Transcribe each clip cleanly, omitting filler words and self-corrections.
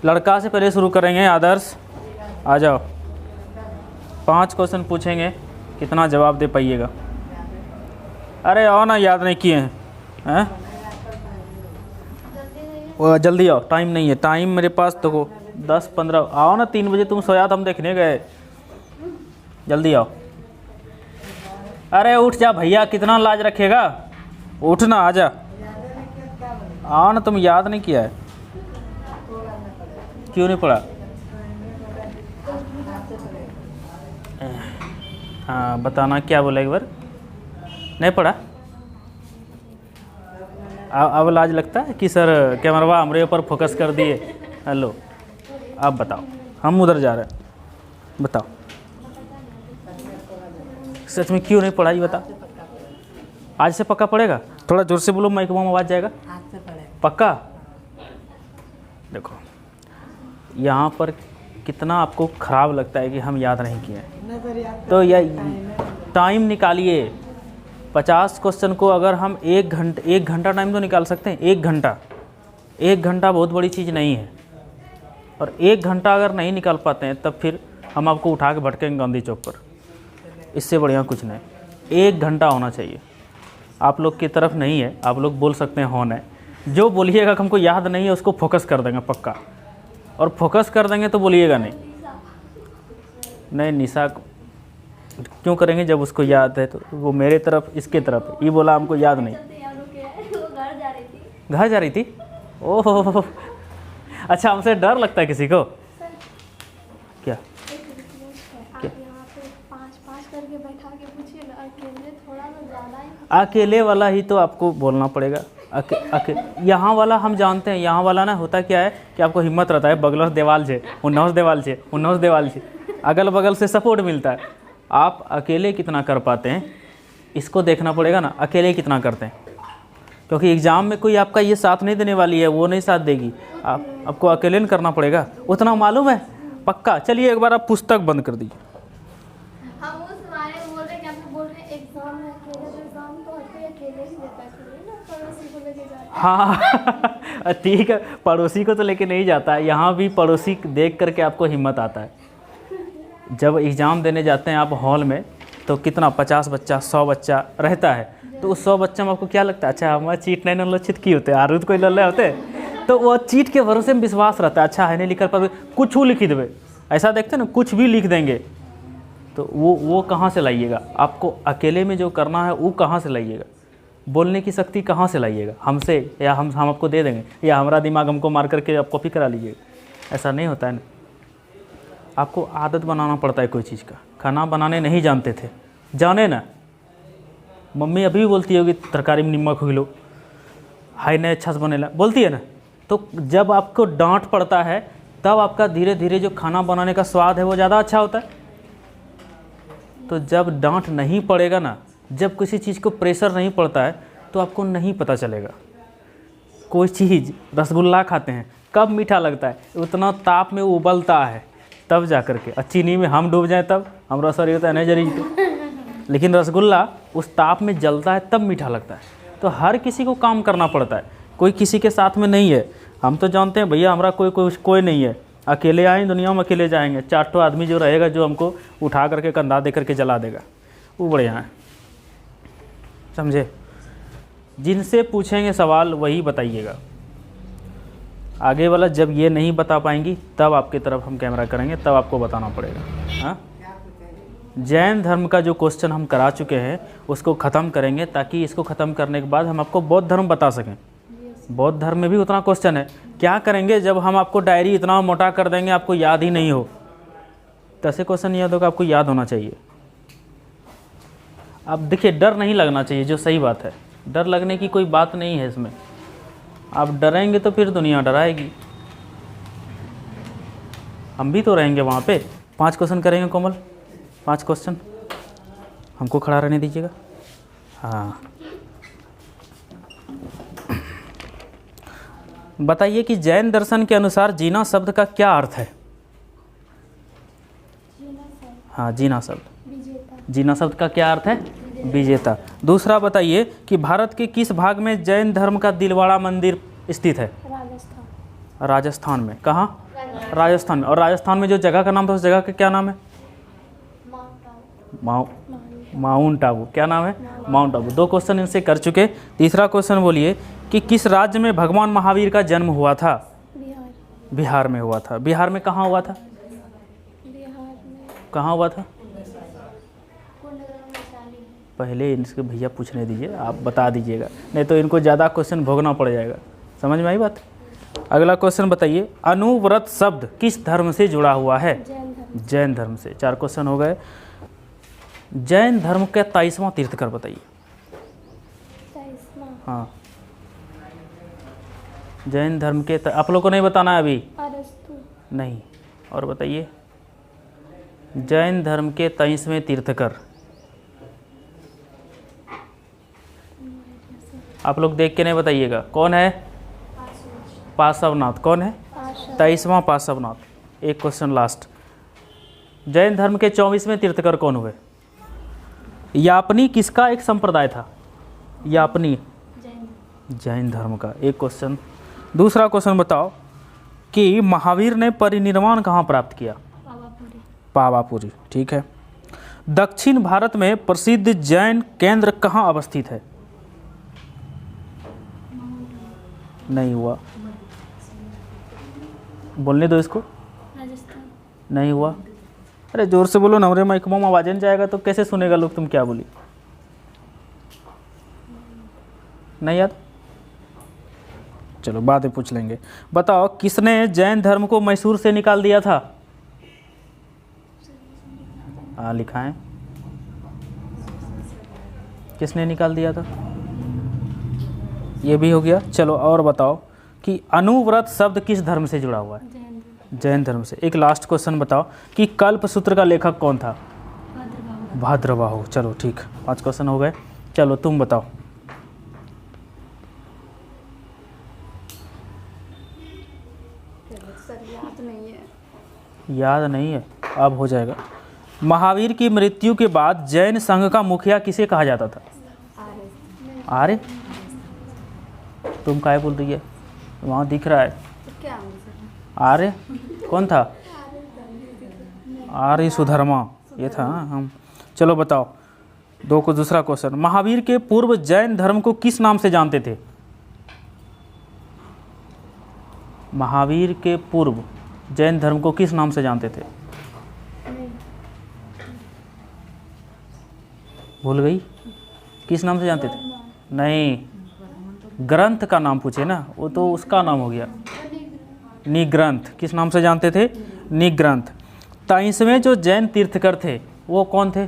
लड़का से पहले शुरू करेंगे। आदर्श आ जाओ, 5 क्वेश्चन पूछेंगे, कितना जवाब दे पाइएगा। अरे आओ ना, याद नहीं किए हैं? जल्दी आओ, टाइम नहीं है। टाइम मेरे पास देखो 10-15। आओ ना, 3 बजे तुम सोया था, हम देखने गए। जल्दी आओ। अरे उठ जा भैया, कितना लाज रखेगा, उठ ना, आ जा। आओ ना, तुम याद नहीं किया है? क्यों नहीं पढ़ा? हाँ बताना, क्या बोला एक बार? नहीं पढ़ा? अब लाज लगता है कि सर कैमरा हमारे ऊपर फोकस कर दिए। हेलो, आप बताओ, हम उधर जा रहे हैं, बताओ सच में क्यों नहीं पढ़ा, ये बता। आज से पक्का पढ़ेगा? थोड़ा जोर से बोलो, माइक में आवाज़ जाएगा। आज से पढ़ेगा पक्का? देखो यहाँ पर कितना आपको ख़राब लगता है कि हम याद नहीं किए, तो यह टाइम निकालिए। 50 क्वेश्चन को अगर हम 1 घंटा टाइम तो निकाल सकते हैं। 1 घंटा बहुत बड़ी चीज़ नहीं है। और 1 घंटा अगर नहीं निकाल पाते हैं तब फिर हम आपको उठा के भटकेंगे गांधी चौक पर। इससे बढ़िया कुछ नहीं। 1 घंटा होना चाहिए। आप लोग की तरफ नहीं है, आप लोग बोल सकते हैं होना है। जो बोलिएगा हमको याद नहीं है उसको फोकस कर देंगे पक्का। और फोकस कर देंगे तो बोलिएगा नहीं। नहीं निशा क्यों करेंगे जब उसको याद है? तो वो मेरे तरफ, इसके तरफ, ये बोला हमको याद नहीं। घर जा रही थी? ओह अच्छा, हमसे डर लगता है किसी को क्या? अकेले वाला ही तो आपको बोलना पड़ेगा। यहाँ वाला हम जानते हैं। यहाँ वाला ना होता क्या है कि आपको हिम्मत रहता है, बगल से देवाल छे, उन्नौस देवाल छे, अगल बगल से सपोर्ट मिलता है। आप अकेले कितना कर पाते हैं इसको देखना पड़ेगा ना, अकेले कितना करते हैं। क्योंकि एग्ज़ाम में कोई आपका ये साथ नहीं देने वाली है, वो नहीं साथ देगी। आपको अकेले नहीं करना पड़ेगा, उतना मालूम है पक्का। चलिए एक बार आप पुस्तक बंद कर दीजिए। हाँ ठीक है, पड़ोसी को तो लेके नहीं जाता है। यहाँ भी पड़ोसी देख करके आपको हिम्मत आता है। जब एग्ज़ाम देने जाते हैं आप हॉल में, तो कितना 50 बच्चा 100 बच्चा रहता है। तो उस 100 बच्चा में आपको क्या लगता है? अच्छा हमारा चीट नहीं लक्षित की होते, आरुद कोई लल्ले होते, तो वो चीट के भरोसे में विश्वास रहता है। अच्छा है नहीं लिख पर कुछ लिख देवे, ऐसा देखते हैं ना, कुछ भी लिख देंगे। तो वो कहाँ से लाइएगा? आपको अकेले में जो करना है वो कहाँ से लाइएगा? बोलने की शक्ति कहाँ से लाइएगा? हमसे, या हम आपको दे देंगे, या हमारा दिमाग हमको मार करके आप कॉपी करा लीजिएगा? ऐसा नहीं होता है ना। आपको आदत बनाना पड़ता है कोई चीज़ का। खाना बनाने नहीं जानते थे, जाने ना, मम्मी अभी भी बोलती होगी तरकारी में नमक हो लो, हाय नहीं अच्छा से बनेला, बोलती है ना। तो जब आपको डांट पड़ता है तब आपका धीरे धीरे जो खाना बनाने का स्वाद है वो ज़्यादा अच्छा होता है। तो जब डांट नहीं पड़ेगा ना, जब किसी चीज़ को प्रेशर नहीं पड़ता है तो आपको नहीं पता चलेगा। कोई चीज़, रसगुल्ला खाते हैं, कब मीठा लगता है? उतना ताप में उबलता है तब जा कर के। चीनी में हम डूब जाएं तब हमारा शरीर होता है नहीं जरी तो। लेकिन रसगुल्ला उस ताप में जलता है तब मीठा लगता है। तो हर किसी को काम करना पड़ता है, कोई किसी के साथ में नहीं है। हम तो जानते हैं भैया हमारा कोई नहीं है, अकेले आए दुनिया में अकेले जाएंगे। 4 आदमी जो रहेगा जो हमको उठा करके कंधा दे करके जला देगा, वो बढ़िया है, समझे? जिनसे पूछेंगे सवाल वही बताइएगा। आगे वाला जब ये नहीं बता पाएंगी तब आपकी तरफ हम कैमरा करेंगे, तब आपको बताना पड़ेगा। हाँ, जैन धर्म का जो क्वेश्चन हम करा चुके हैं उसको ख़त्म करेंगे, ताकि इसको ख़त्म करने के बाद हम आपको बौद्ध धर्म बता सकें। बौद्ध धर्म में भी उतना क्वेश्चन है। क्या करेंगे जब हम आपको डायरी इतना मोटा कर देंगे आपको याद ही नहीं हो? तो ऐसे क्वेश्चन याद होगा, आपको याद होना चाहिए। अब देखिए, डर नहीं लगना चाहिए, जो सही बात है। डर लगने की कोई बात नहीं है इसमें। आप डरेंगे तो फिर दुनिया डराएगी। हम भी तो रहेंगे वहाँ पे। 5 क्वेश्चन करेंगे कोमल, 5 क्वेश्चन। हमको खड़ा रहने दीजिएगा। हाँ, बताइए कि जैन दर्शन के अनुसार जीना शब्द का क्या अर्थ है? हाँ, जीना शब्द, जीना शब्द का क्या अर्थ है? विजेता। दूसरा बताइए कि भारत के किस भाग में जैन धर्म का दिलवाड़ा मंदिर स्थित है? राजस्थान। राजस्थान में कहाँ? राजस्थान में। और राजस्थान में जो जगह का नाम था उस जगह का क्या नाम है? माउंट आबू। क्या नाम है? माउंट आबू। 2 क्वेश्चन इनसे कर चुके। तीसरा क्वेश्चन बोलिए कि किस राज्य में भगवान महावीर का जन्म हुआ था? बिहार में हुआ था। बिहार में कहाँ हुआ था? कहाँ हुआ था? पहले इनसे भैया पूछने दीजिए, आप बता दीजिएगा, नहीं तो इनको ज़्यादा क्वेश्चन भोगना पड़ जाएगा। समझ में आई बात? अगला क्वेश्चन बताइए, अनुव्रत शब्द किस धर्म से जुड़ा हुआ है? जैन धर्म से। 4 क्वेश्चन हो गए। जैन धर्म का 23वां तीर्थकर बताइए। हाँ, जैन धर्म के आप लोग को नहीं बताना है अभी? नहीं। और बताइए, जैन धर्म के 23वें तीर्थकर आप लोग देख के नहीं बताइएगा। कौन है? पार्श्वनाथ। कौन है? 23वां पार्श्वनाथ। एक क्वेश्चन लास्ट, जैन धर्म के 24वें तीर्थकर कौन हुए? यापनी किसका एक संप्रदाय था? यापनी जैन धर्म का। एक क्वेश्चन। दूसरा क्वेश्चन बताओ कि महावीर ने परिनिर्वाण कहाँ प्राप्त किया? पावापुरी। ठीक है। दक्षिण भारत में प्रसिद्ध जैन केंद्र कहाँ अवस्थित है? नहीं हुआ, बोलने दो इसको। नहीं हुआ। अरे जोर से बोलो ना, हमारे माइक में आवाज नहीं जाएगा तो कैसे सुनेगा लोग तुम क्या बोली? नहीं याद? चलो बाद में पूछ लेंगे। बताओ, किसने जैन धर्म को मैसूर से निकाल दिया था? हाँ, लिखा है। किसने निकाल दिया था? ये भी हो गया। चलो और बताओ कि अनुव्रत शब्द किस धर्म से जुड़ा हुआ है? जैन धर्म से। एक लास्ट क्वेश्चन बताओ कि कल्पसूत्र का लेखक कौन था? भद्रबाहु। चलो ठीक, 5 क्वेश्चन हो गए। चलो तुम बताओ। याद नहीं है? अब हो जाएगा। महावीर की मृत्यु के बाद जैन संघ का मुखिया किसे कहा जाता था? आर्य। तुम काय बोल रही है? वहाँ दिख रहा है आर्य। कौन था? आर्य सुधर्मा, ये था हम। चलो बताओ, 2 को दूसरा क्वेश्चन, महावीर के पूर्व जैन धर्म को किस नाम से जानते थे? महावीर के पूर्व जैन धर्म को किस नाम से जानते थे? भूल गई? किस नाम से जानते थे? नहीं, ग्रंथ का नाम पूछे ना, वो तो उसका नाम हो गया निग्रंथ। किस नाम से जानते थे? निग्रंथ। 23वें जो जैन तीर्थकर थे वो कौन थे?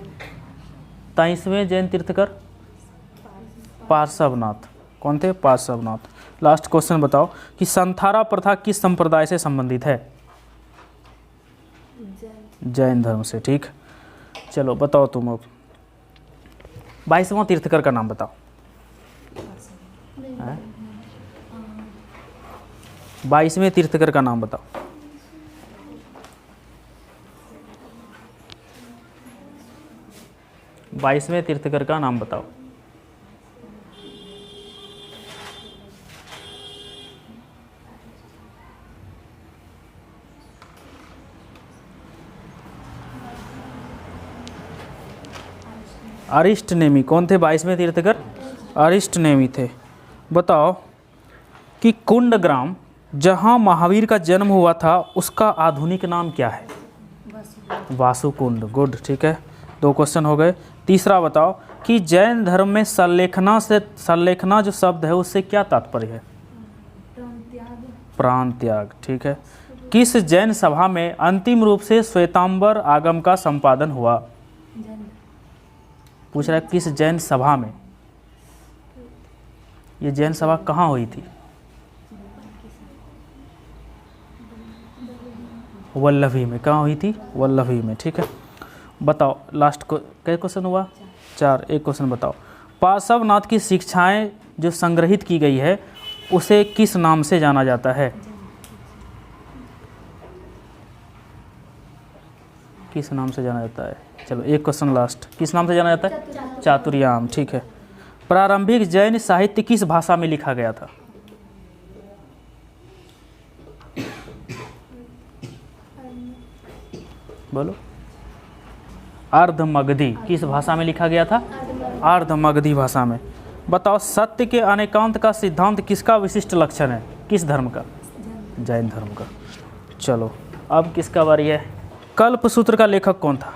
23वें जैन तीर्थकर पार्श्वनाथ। कौन थे? पार्श्वनाथ। लास्ट क्वेश्चन बताओ कि संथारा प्रथा किस संप्रदाय से संबंधित है? जैन धर्म से। ठीक, चलो बताओ तुम अब 22वां तीर्थकर का नाम बताओ। 22वें तीर्थकर का नाम बताओ। बाईसवें तीर्थकर का नाम बताओ। अरिष्टनेमी। कौन थे 22वें तीर्थकर? अरिष्टनेमी थे। बताओ कि कुंडग्राम जहाँ महावीर का जन्म हुआ था उसका आधुनिक नाम क्या है? वासुकुंड। गुड, ठीक है, 2 क्वेश्चन हो गए। तीसरा बताओ कि जैन धर्म में संलेखना जो शब्द है उससे क्या तात्पर्य है? प्राण त्याग। ठीक है। किस जैन सभा में अंतिम रूप से श्वेतांबर आगम का संपादन हुआ? पूछ रहा है किस जैन सभा में। ये जैन सभा कहाँ हुई थी? वल्लभी में। कहाँ हुई थी? वल्लभी में। ठीक है, बताओ लास्ट को क्या क्वेश्चन हुआ? 4। एक क्वेश्चन बताओ, पार्श्वनाथ की शिक्षाएं जो संग्रहित की गई है उसे किस नाम से जाना जाता है? किस नाम से जाना जाता है? चलो एक क्वेश्चन लास्ट, किस नाम से जाना जाता है? चातुर्याम। ठीक है। प्रारंभिक जैन साहित्य किस भाषा में लिखा गया था? बोलो। अर्धमगधी किस भाषा में लिखा गया था? अर्धमगधी भाषा में। बताओ सत्य के अनेकांत का सिद्धांत किसका विशिष्ट लक्षण है? किस धर्म का? जैन धर्म का। चलो अब किसका बारी है? कल्पसूत्र का लेखक कौन था?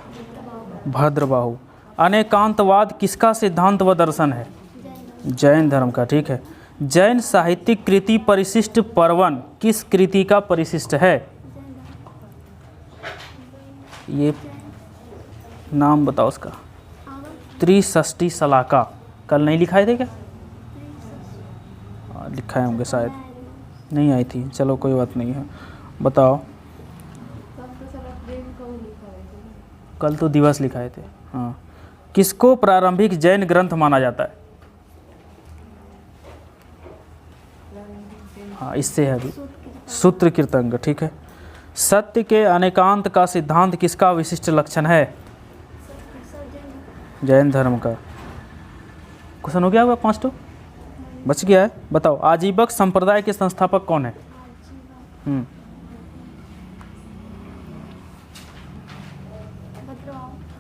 भद्रबाहु। अनेकांतवाद किसका सिद्धांत व दर्शन है? जैन धर्म का। ठीक है। जैन साहित्यिक कृति परिशिष्ट पर्वन किस कृति का परिशिष्ट है? ये नाम बताओ उसका। त्रिषष्टि शलाका। कल नहीं लिखाए थे क्या? लिखाए होंगे शायद, नहीं आई थी। चलो कोई बात नहीं है, बताओ। कल तो दिवस लिखाए थे। हाँ। किसको प्रारंभिक जैन ग्रंथ माना जाता है? हाँ इससे है अभी, सूत्र कीर्तंग। ठीक है। सत्य के अनेकांत का सिद्धांत किसका विशिष्ट लक्षण है? जैन धर्म का। क्वेश्चन हो गया होगा 5 तो बच गया है। बताओ आजीवक संप्रदाय के संस्थापक कौन है?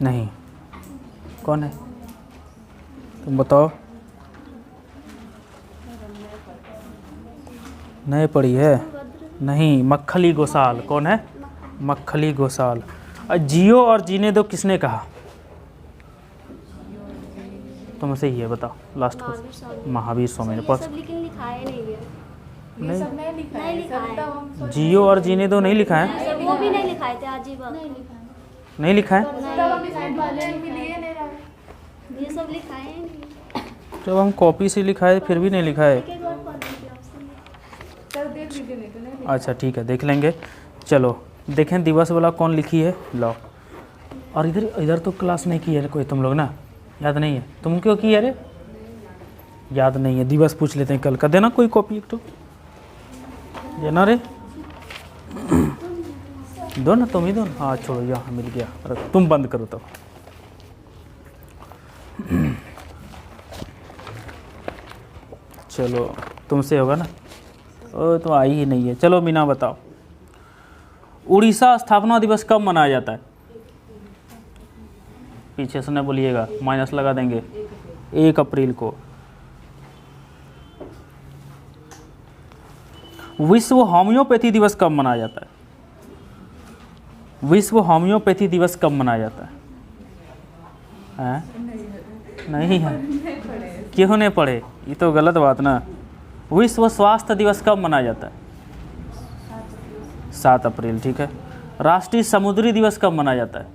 नहीं, कौन है? तुम बताओ। नहीं पढ़ी है? नहीं, मक्खली गोसाल। कौन है? मक्खली गोसाल। जियो और जीने दो किसने कहा? तुमसे ही है, बताओ लास्ट को। महावीर स्वामी ने। नहीं, जियो और जीने दो नहीं लिखा है। वो भी नहीं लिखाए थे, आजीवन नहीं लिखा है। ये सब लिखाए नहीं। जब हम कॉपी से लिखा है फिर भी नहीं लिखा है। अच्छा ठीक है, देख लेंगे। चलो देखें दिवस वाला कौन लिखी है, लो। और इधर इधर तो क्लास नहीं की है कोई तुम लोग ना, याद नहीं है? तुम क्यों की है रे? याद नहीं है। दिवस पूछ लेते हैं कल का। देना कोई कॉपी एक तो देना रे। दो ना, तुम ही दो ना। हाँ छोड़ो, यहाँ मिल गया। अरे तुम बंद करो तो। चलो तुमसे होगा ना। ओ तो आई ही नहीं है। चलो मीना बताओ, उड़ीसा स्थापना दिवस कब मनाया जाता है? पीछे से न बोलिएगा, माइनस लगा देंगे। 1 अप्रैल को। विश्व होम्योपैथी दिवस कब मनाया जाता है? विश्व होम्योपैथी दिवस कब मनाया जाता है? नहीं है? क्यों नहीं पढ़े? ये तो गलत बात ना। विश्व स्वास्थ्य दिवस कब मनाया जाता है? 7 अप्रैल। ठीक है। राष्ट्रीय समुद्री दिवस कब मनाया जाता है?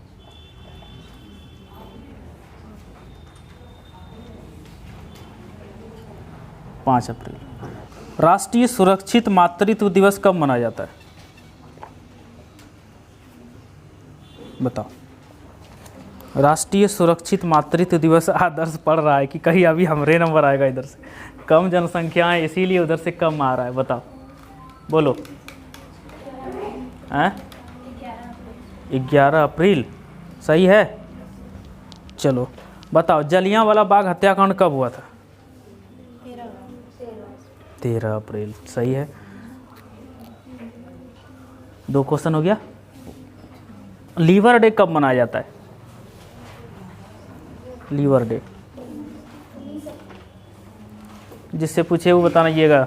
5 अप्रैल। राष्ट्रीय सुरक्षित मातृत्व दिवस कब मनाया जाता है? बताओ। राष्ट्रीय सुरक्षित मातृत्व दिवस। आदर्श पढ़ रहा है कि कहीं अभी हमरे नंबर आएगा इधर से। कम जनसंख्या है इसीलिए उधर से कम आ रहा है। बताओ, बोलो। 11 अप्रैल सही है। चलो बताओ, जलियांवाला बाग हत्याकांड कब हुआ था? 13 अप्रैल सही है। 2 क्वेश्चन हो गया। लीवर डे कब मनाया जाता है? लीवर डे जिससे पूछे वो बताइएगा।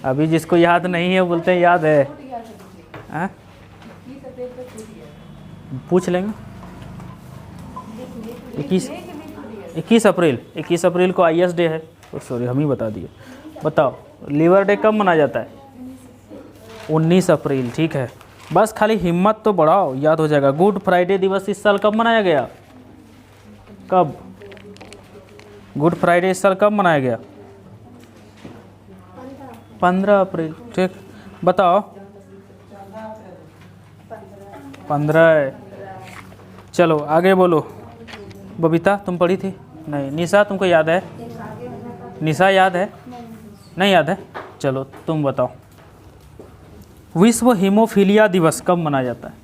अभी जिसको याद नहीं है वो बोलते हैं याद है। पूछ लेंगे। 21 अप्रैल। 21 अप्रैल को IS डे है। सॉरी हम ही बता दिए। बताओ लीवर डे कब मनाया जाता है? 19 अप्रैल। ठीक है। बस खाली हिम्मत तो बढ़ाओ, याद हो जाएगा। गुड फ्राइडे दिवस इस साल कब मनाया गया? कब? गुड फ्राइडे इस साल कब मनाया गया? 15 अप्रैल। ठीक। बताओ 15। चलो आगे बोलो। बबीता तुम पढ़ी थी? नहीं। निशा तुमको याद है? निशा याद है? नहीं याद है? चलो तुम बताओ। विश्व हीमोफीलिया दिवस कब मनाया जाता है?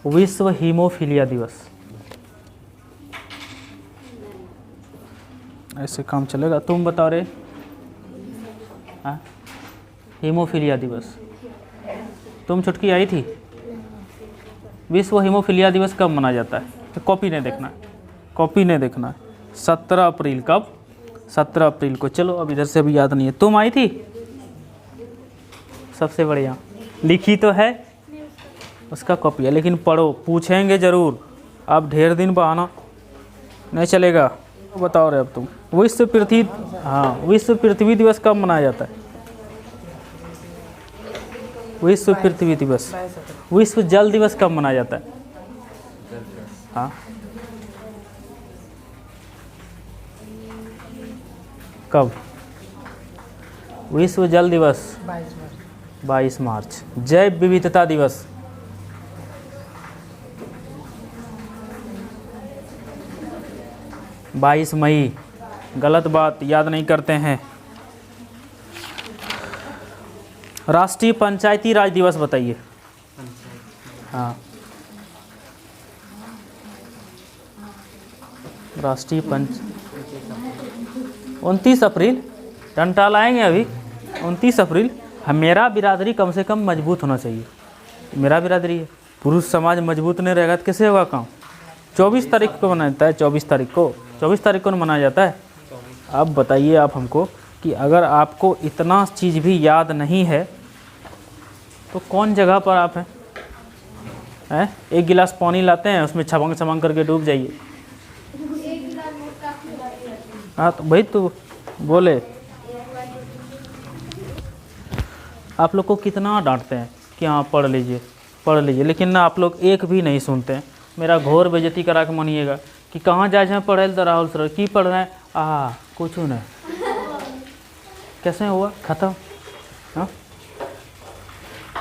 विश्व हीमोफीलिया दिवस। ऐसे काम चलेगा? तुम बताओ रे। हीमोफीलिया दिवस। तुम छुटकी आई थी? विश्व हीमोफीलिया दिवस कब मनाया जाता है? कॉपी नहीं देखना है, कॉपी नहीं देखना है। 17 अप्रैल। कब? 17 अप्रैल को। चलो अब इधर से अभी याद नहीं है। तुम आई थी? सबसे बढ़िया। लिखी तो है, उसका कॉपी है, लेकिन पढ़ो, पूछेंगे ज़रूर। अब ढेर दिन बहाना नहीं चलेगा। बताओ रे अब तुम। विश्व पृथ्वी, हाँ, विश्व पृथ्वी दिवस कब मनाया जाता है? विश्व पृथ्वी दिवस। विश्व जल दिवस कब मनाया जाता है? हाँ, कब? विश्व जल दिवस 22 मार्च। जैव विविधता दिवस 22 मई। गलत बात, याद नहीं करते हैं। राष्ट्रीय पंचायती राज दिवस बताइए। हाँ, राष्ट्रीय 29 अप्रैल। टंटा लाएंगे अभी। 29 अप्रैल। मेरा बिरादरी कम से कम मजबूत होना चाहिए। मेरा बिरादरी है, पुरुष समाज मजबूत नहीं रहेगा तो कैसे होगा काम? 24 तारीख को मनाया जाता है। 24 तारीख को, 24 तारीख को मनाया जाता है। अब बताइए आप हमको कि अगर आपको इतना चीज़ भी याद नहीं है तो कौन जगह पर आप हैं? एक गिलास पानी लाते हैं, उसमें छमंग छमंग करके डूब जाइए। हाँ तो भाई तू बोले, आप लोग को कितना डांटते हैं कि हाँ पढ़ लीजिए पढ़ लीजिए, लेकिन ना आप लोग एक भी नहीं सुनते हैं। मेरा घोर बेइज्जती करा के मानिएगा कि कहाँ जाए हैं पढ़े तो राहुल सर की पढ़ रहे हैं। कुछ नहीं, कैसे हुआ ख़त्म। हाँ,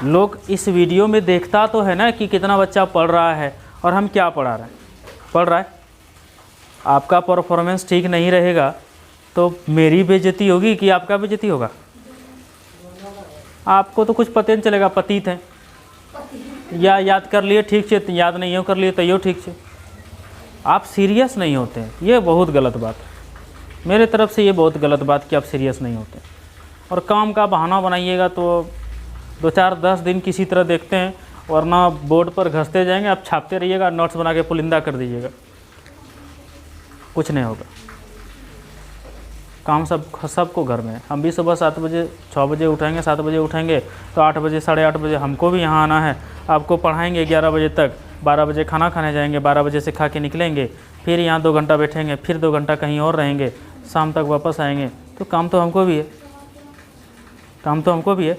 लोग इस वीडियो में देखता तो है ना कि कितना बच्चा पढ़ रहा है और हम क्या पढ़ा रहे हैं। पढ़ रहा है, आपका परफॉर्मेंस ठीक नहीं रहेगा तो मेरी बेइज्जती होगी कि आपका बेइज्जती होगा? आपको तो कुछ पता नहीं चलेगा, पतित हैं या याद कर लिए ठीक से, याद नहीं हो कर लिए तैयो ठीक से। आप सीरियस नहीं होते हैं, ये बहुत गलत बात है मेरे तरफ से। ये बहुत गलत बात कि आप सीरियस नहीं होते और काम का बहाना बनाइएगा तो 2-4-10 दिन किसी तरह देखते हैं, वरना बोर्ड पर घसते जाएंगे। आप छापते रहिएगा, नोट्स बना के पुलिंदा कर दीजिएगा, कुछ नहीं होगा। काम सबको घर में है। हम भी सुबह 7 बजे 6 बजे उठेंगे, 7 बजे उठेंगे तो 8 बजे 8:30 बजे हमको भी यहाँ आना है। आपको पढ़ाएंगे 11 बजे तक, 12 बजे खाना खाने जाएंगे, 12 बजे से खा के निकलेंगे, फिर यहाँ 2 घंटा बैठेंगे, फिर 2 घंटा कहीं और रहेंगे, शाम तक वापस आएंगे। तो काम तो हमको भी है, काम तो हमको भी है।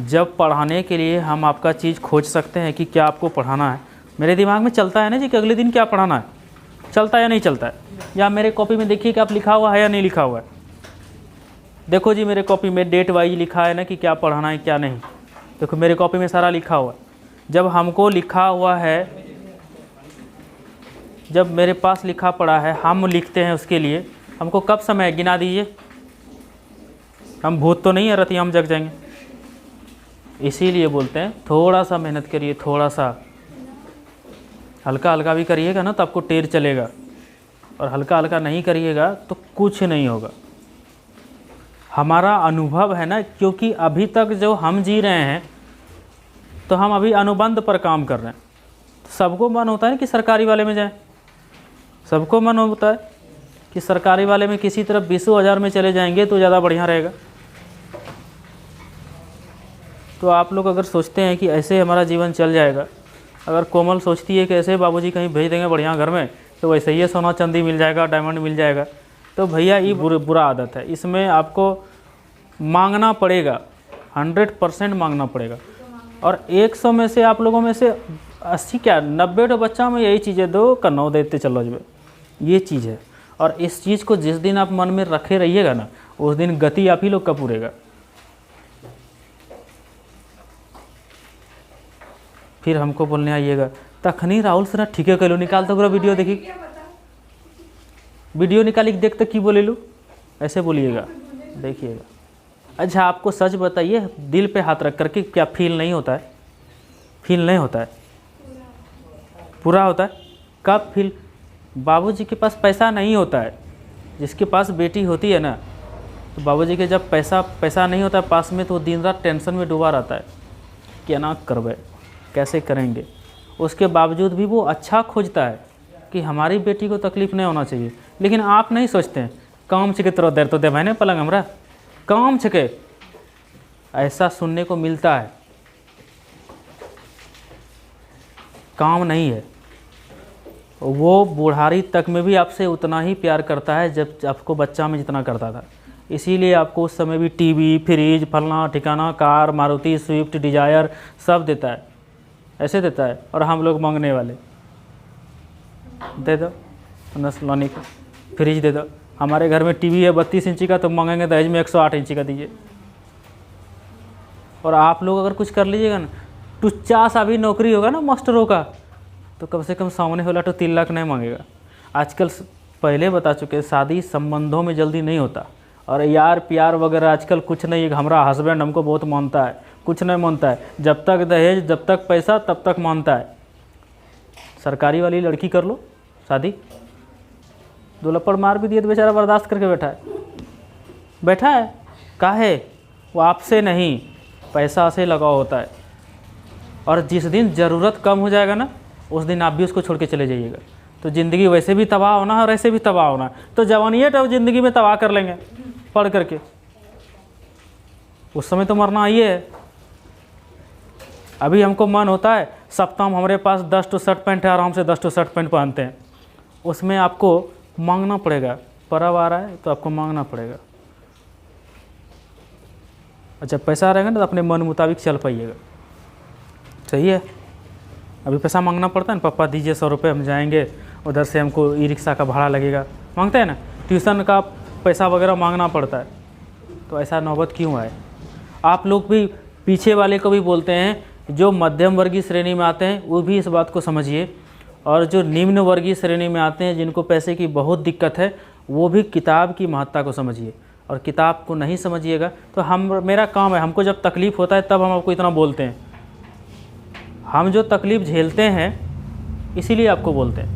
जब पढ़ाने के लिए हम आपका चीज़ खोज सकते हैं कि क्या आपको पढ़ाना है, मेरे दिमाग में चलता है ना जी कि अगले दिन क्या पढ़ाना है, चलता है या नहीं चलता है? या मेरे कॉपी में देखिए कि आप लिखा हुआ है या नहीं लिखा हुआ है। देखो जी मेरे कॉपी में डेट वाइज लिखा है ना कि क्या पढ़ाना है क्या नहीं। देखो मेरे कॉपी में सारा लिखा हुआ है। जब हमको लिखा हुआ है, जब मेरे पास लिखा पड़ा है, हम लिखते हैं उसके लिए, हमको कब समय है गिना दीजिए। हम भूत तो नहीं है रति हम जग जाएंगे। इसीलिए बोलते हैं थोड़ा सा मेहनत करिए, थोड़ा सा हल्का हल्का भी करिएगा ना तो आपको टेर चलेगा, और हल्का हल्का नहीं करिएगा तो कुछ नहीं होगा। हमारा अनुभव है ना, क्योंकि अभी तक जो हम जी रहे हैं तो हम अभी अनुबंध पर काम कर रहे हैं। तो सबको मन होता है कि सरकारी वाले में जाए, सबको मन होता है कि सरकारी वाले में किसी तरह 20,000 में चले जाएंगे तो ज़्यादा बढ़िया रहेगा। तो आप लोग अगर सोचते हैं कि ऐसे हमारा जीवन चल जाएगा, अगर कोमल सोचती है कि ऐसे बाबूजी कहीं भेज देंगे बढ़िया घर में तो वैसे ही सोना चांदी मिल जाएगा, डायमंड मिल जाएगा, तो भैया ये बुरा आदत है। इसमें आपको मांगना पड़ेगा, 100% मांगना पड़ेगा। और 100 में से आप लोगों में से 80 क्या 90 बच्चा में यही चीज़ है, 2 का 9 देते चलो जब, ये चीज़ है। और इस चीज़ को जिस दिन आप मन में रखे रहिएगा ना, उस दिन गति आप ही लोग का पूरेगा। फिर हमको बोलने आइएगा तखनी राहुल सर ठीके कहलो, निकाल तो वीडियो देखी, वीडियो निकाली देख तो की बोले लू, ऐसे बोलिएगा, देखिएगा। अच्छा आपको सच बताइए, दिल पे हाथ रख करके क्या फील नहीं होता है? फील नहीं होता है, पूरा होता है। कब फील? बाबूजी के पास पैसा नहीं होता है, जिसके पास बेटी होती है ना, तो बाबूजी के जब पैसा नहीं होता है पास में, तो वो दिन रात टेंशन में डूबा रहता है, क्या ना करवे, कैसे करेंगे। उसके बावजूद भी वो अच्छा खोजता है कि हमारी बेटी को तकलीफ़ नहीं होना चाहिए। लेकिन आप नहीं सोचते हैं, काम छके तरह देर तो दे भाई पलंग हमरा काम छके, ऐसा सुनने को मिलता है। काम नहीं है। वो बूढ़ारी तक में भी आपसे उतना ही प्यार करता है जब आपको बच्चा में जितना करता था। इसीलिए आपको उस समय भी टीवी, फ्रिज, फलना ठिकाना, कार, मारुति, स्विफ्ट, डिजायर सब देता है, ऐसे देता है। और हम लोग मांगने वाले, दे दो नस्लानी को फ्रिज दे दो। हमारे घर में टीवी है 32 इंची का, तो मांगेंगे दहेज में 108 इंची का दीजिए। और आप लोग अगर कुछ कर लीजिएगा ना, टुच्चा सा भी नौकरी होगा ना मास्टरों का, तो कम से कम सामने वाला तो 3 लाख नहीं मांगेगा। आजकल पहले बता चुके, शादी संबंधों में जल्दी नहीं होता। और यार प्यार वगैरह आजकल कुछ नहीं है। हमारा हस्बैंड हमको बहुत मानता है, कुछ नहीं मानता है। जब तक दहेज, जब तक पैसा, तब तक मानता है। सरकारी वाली लड़की कर लो शादी, 2 लपड़ मार भी दिए तो बेचारा बर्दाश्त करके बैठा है। काहे? वो आपसे नहीं, पैसा से लगाव होता है। और जिस दिन ज़रूरत कम हो जाएगा ना, उस दिन आप भी उसको छोड़ के चले जाइएगा। तो ज़िंदगी वैसे भी तबाह होना है और ऐसे भी तबाह होना है। तो जवानियत है, तो ज़िंदगी में तबाह कर लेंगे पढ़ करके, उस समय तो मरना ही है। अभी हमको मन होता है, सप्ताह में हमारे पास 10 टू शर्ट पैंट है, आराम से 10 टू शर्ट पैंट पहनते हैं। उसमें आपको मांगना पड़ेगा, पर्व आ रहा है तो आपको मांगना पड़ेगा। अच्छा, पैसा रहेगा ना तो अपने मन मुताबिक चल पाइएगा, सही है। अभी पैसा मांगना पड़ता है ना, पापा दीजिए 100 रुपये, हम जाएंगे, उधर से हमको ई रिक्शा का भाड़ा लगेगा, मांगते हैं ना। ट्यूशन का पैसा वगैरह मांगना पड़ता है। तो ऐसा नौबत क्यों आए? आप लोग भी पीछे वाले को भी बोलते हैं, जो मध्यम वर्गीय श्रेणी में आते हैं वो भी इस बात को समझिए, और जो निम्न वर्गीय श्रेणी में आते हैं, जिनको पैसे की बहुत दिक्कत है, वो भी किताब की महत्ता को समझिए। और किताब को नहीं समझिएगा तो मेरा काम है, हमको जब तकलीफ़ होता है तब हम आपको इतना बोलते हैं। हम जो तकलीफ़ झेलते हैं इसीलिए आपको बोलते हैं।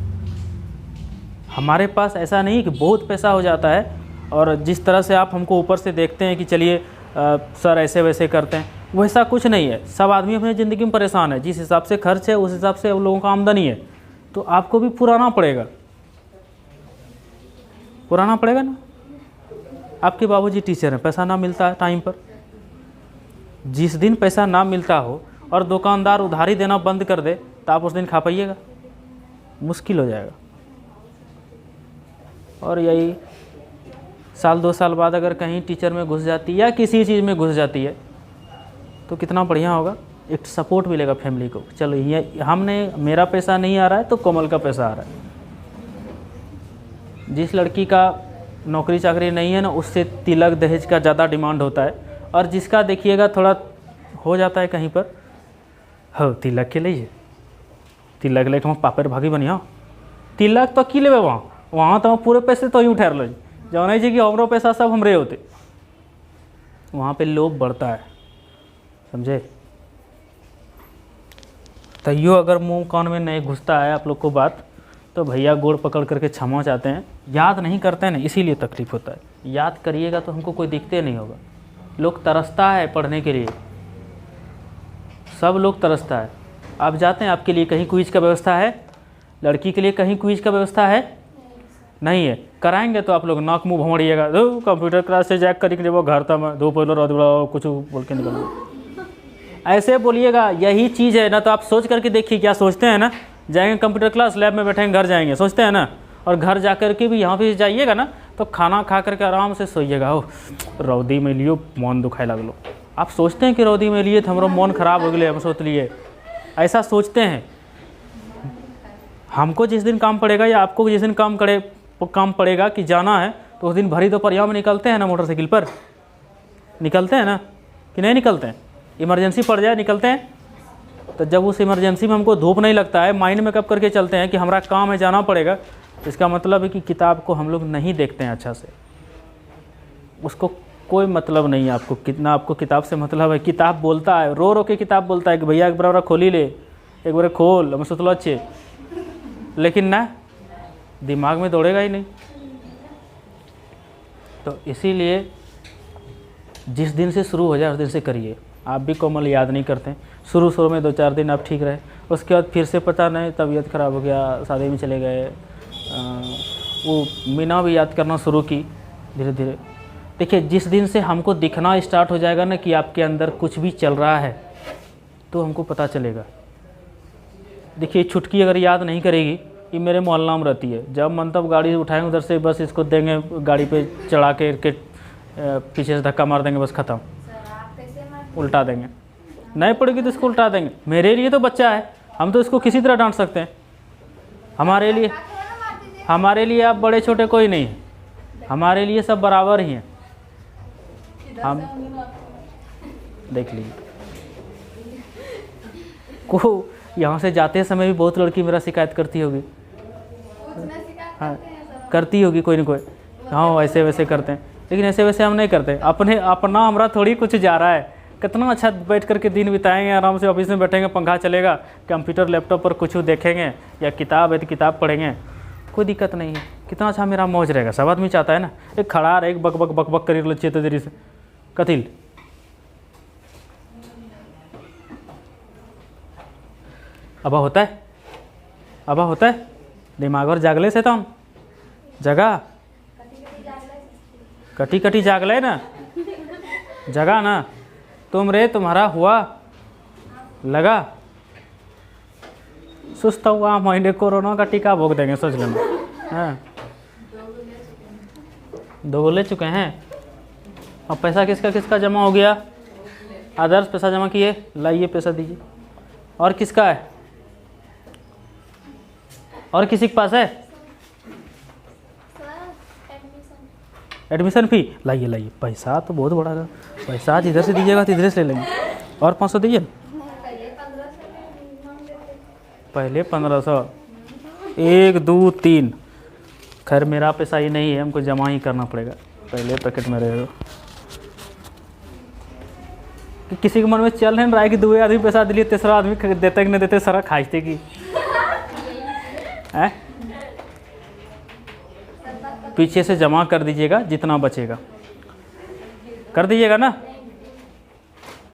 हमारे पास ऐसा नहीं कि बहुत पैसा हो जाता है और जिस तरह से आप हमको ऊपर से देखते हैं कि चलिए सर ऐसे वैसे करते हैं, वैसा कुछ नहीं है। सब आदमी अपनी ज़िंदगी में परेशान है। जिस हिसाब से खर्च है उस हिसाब से उन लोगों का आमदनी है, तो आपको भी पुराना पड़ेगा ना। आपके बाबूजी टीचर हैं, पैसा ना मिलता है टाइम पर, जिस दिन पैसा ना मिलता हो और दुकानदार उधारी देना बंद कर दे तो आप उस दिन खा पाइएगा? मुश्किल हो जाएगा। और यही साल 2 साल बाद अगर कहीं टीचर में घुस जाती है या किसी चीज़ में घुस जाती है तो कितना बढ़िया होगा, एक सपोर्ट मिलेगा फैमिली को। चलो ये मेरा पैसा नहीं आ रहा है तो कोमल का पैसा आ रहा है। जिस लड़की का नौकरी चाकरी नहीं है ना, उससे तिलक दहेज का ज़्यादा डिमांड होता है। और जिसका देखिएगा थोड़ा हो जाता है कहीं पर, हो तिलक के लिए तिलक लेके हम पापर भागी बनिया, तिलक तो की लेवे वहाँ तो पूरे पैसे तो ही उठा लो, जो नहीं जी कि हमरो पैसा सब हमरे होते। वहाँ पे लोभ बढ़ता है, समझे। तैयो अगर मुंह कान में नहीं घुसता है आप लोग को बात, तो भैया गोड़ पकड़ करके क्षमा चाहते हैं। याद नहीं करते हैं ना, इसीलिए तकलीफ़ होता है। याद करिएगा तो हमको कोई दिखते नहीं होगा। लोग तरसता है पढ़ने के लिए, सब लोग तरसता है। आप जाते हैं, आपके लिए कहीं क्विज का व्यवस्था है? लड़की के लिए कहीं क्विज का व्यवस्था है? नहीं है। कराएंगे तो आप लोग नाक मुँह भौड़िएगा, दो कंप्यूटर क्लास से जैक करके वो घर तक में 2 पहले कुछ बोल के निकल, ऐसे बोलिएगा। यही चीज़ है ना। तो आप सोच करके देखिए, क्या सोचते हैं ना, जाएंगे कंप्यूटर क्लास, लैब में बैठेंगे, घर जाएंगे, सोचते हैं ना। और घर जा कर के भी यहाँ पे जाइएगा ना तो खाना खा करके आराम से सोइएगा। हो रौदी में लियो मन दुखाए लगलो, आप सोचते हैं कि रौदी में लिए तो हमारा मन खराब हो गए, हम सोच लिए, ऐसा सोचते हैं। हमको जिस दिन काम पड़ेगा या आपको जिस दिन काम पड़ेगा कि जाना है, तो उस दिन भरी दोपहरिया में निकलते हैं ना, मोटरसाइकिल पर निकलते हैं ना कि नहीं निकलते हैं? इमरजेंसी पड़ जाए निकलते हैं। तो जब उस इमरजेंसी में हमको धूप नहीं लगता है, माइंड में कब करके चलते हैं कि हमारा काम है, जाना पड़ेगा, इसका मतलब है कि किताब को हम लोग नहीं देखते हैं अच्छा से। उसको कोई मतलब नहीं है आपको, कितना आपको किताब से मतलब है। किताब बोलता है, रो रो के किताब बोलता है कि भैया एक बार खोली ले, एक बार खोल, हम सोचलो अच्छे, लेकिन ना दिमाग में दौड़ेगा ही नहीं। तो इसीलिए जिस दिन से शुरू हो जाए उस दिन से करिए। आप भी कोमल याद नहीं करते हैं शुरू में 2-4 दिन आप ठीक रहे, उसके बाद फिर से पता नहीं तबीयत ख़राब हो गया, शादी में चले गए। वो मीना भी याद करना शुरू की धीरे धीरे। देखिए जिस दिन से हमको दिखना स्टार्ट हो जाएगा ना कि आपके अंदर कुछ भी चल रहा है तो हमको पता चलेगा। देखिए छुटकी अगर याद नहीं करेगी, ये मेरे मोहल्ला में रहती है, जब मन तब गाड़ी उठाएंगे उधर से बस इसको देंगे, गाड़ी पे चढ़ा के पीछे से धक्का मार देंगे, बस ख़त्म, उल्टा देंगे। नहीं पड़ेगी तो इसको उल्टा देंगे। मेरे लिए तो बच्चा है, हम तो इसको किसी तरह डांट सकते हैं। हमारे लिए आप बड़े छोटे कोई नहीं है, हमारे लिए सब बराबर ही हैं। हम देख लीजिए को यहाँ से जाते समय भी बहुत लड़की मेरा शिकायत करती होगी। हाँ करती होगी कोई ना कोई, हाँ ऐसे वैसे करते हैं, लेकिन ऐसे वैसे हम नहीं करते। अपना हमारा थोड़ी कुछ जा रहा है। कितना अच्छा बैठ करके दिन बिताएंगे, आराम से ऑफिस में बैठेंगे, पंखा चलेगा, कंप्यूटर लैपटॉप पर कुछ देखेंगे, या किताब है तो किताब पढ़ेंगे, कोई दिक्कत नहीं है। कितना अच्छा मेरा मौज रहेगा। सब आदमी चाहता है ना, एक खड़ा रहे, एक बक बक बक बक करी चेते देरी से कथिल। अब होता है दिमाग और जागले से तो जगह कटी जागले ना जगह ना तुम रे, तुम्हारा हुआ लगा सुस्त हुआ महीने कोरोना का टीका भोग देंगे, सोच लेना। हाँ 2 ले चुके हैं। अब पैसा किसका जमा हो गया? आदर्श पैसा जमा किए, लाइए पैसा दीजिए। और किसका है? और किसी के पास है? एडमिशन फी लाइए। पैसा तो बहुत बड़ा है, पैसा आज इधर से दीजिएगा तो इधर से ले लेंगे। और 500 दीजिए। पहले 1500, 1 2 3। खैर मेरा पैसा ही नहीं है, हमको जमा ही करना पड़ेगा। पहले पैकेट में रहेगा कि किसी के मन में चल नहीं रहा है कि 2 आदमी पैसा दिए, तीसरा आदमी देते कि नहीं देते, सारा खाइते की है। पीछे से जमा कर दीजिएगा, जितना बचेगा कर दीजिएगा ना।